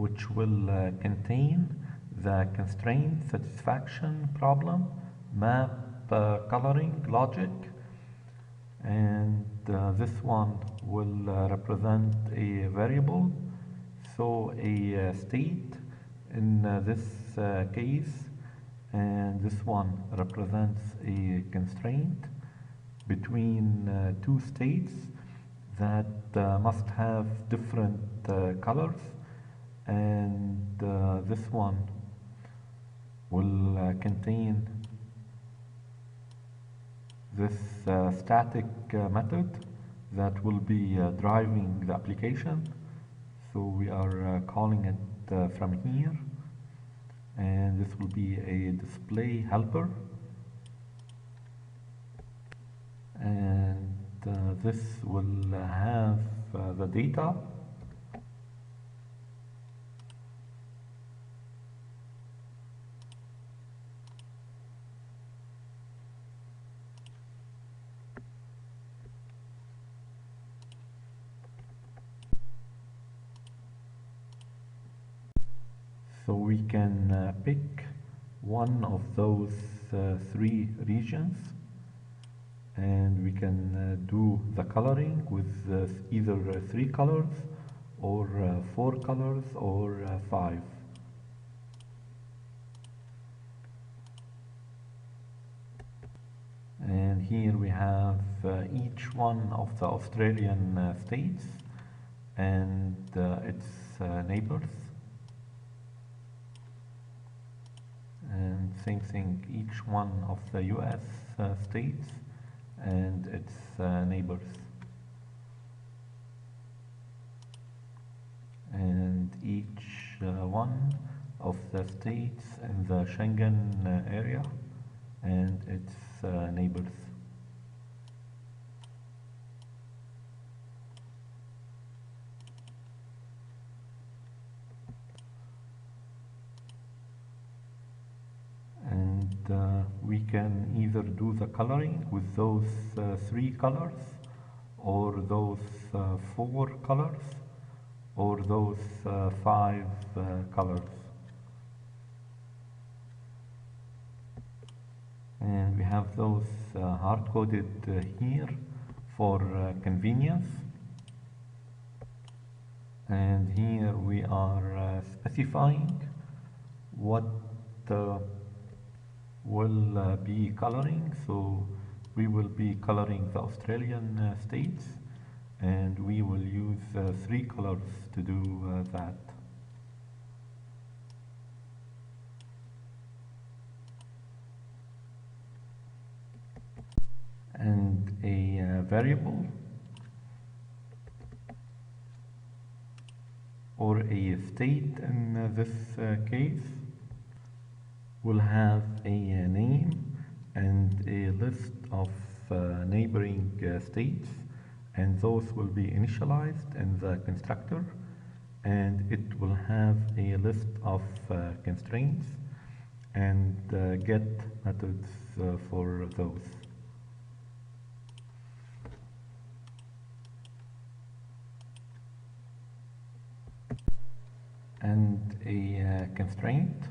which will contain the constraint satisfaction problem, map coloring logic, and this one will represent a variable, so a state in this case, and this one represents a constraint between two states that must have different colors, and this one will contain this static method that will be driving the application. So we are calling it from here, and this will be a display helper, and this will have the data, so we can pick one of those three regions, and we can do the coloring with either three colors or four colors or five. And here we have each one of the Australian states and its neighbors. And same thing, each one of the US states and its neighbors. And each one of the states in the Schengen area and its neighbors. And we can either do the coloring with those three colors, or those four colors, or those five colors. And we have those hard-coded here for convenience. And here we are specifying what will be coloring. So we will be coloring the Australian states, and we will use three colors to do that. And a variable or a state in this case will have a name and a list of neighboring states, and those will be initialized in the constructor, and it will have a list of constraints and get methods for those. And a constraint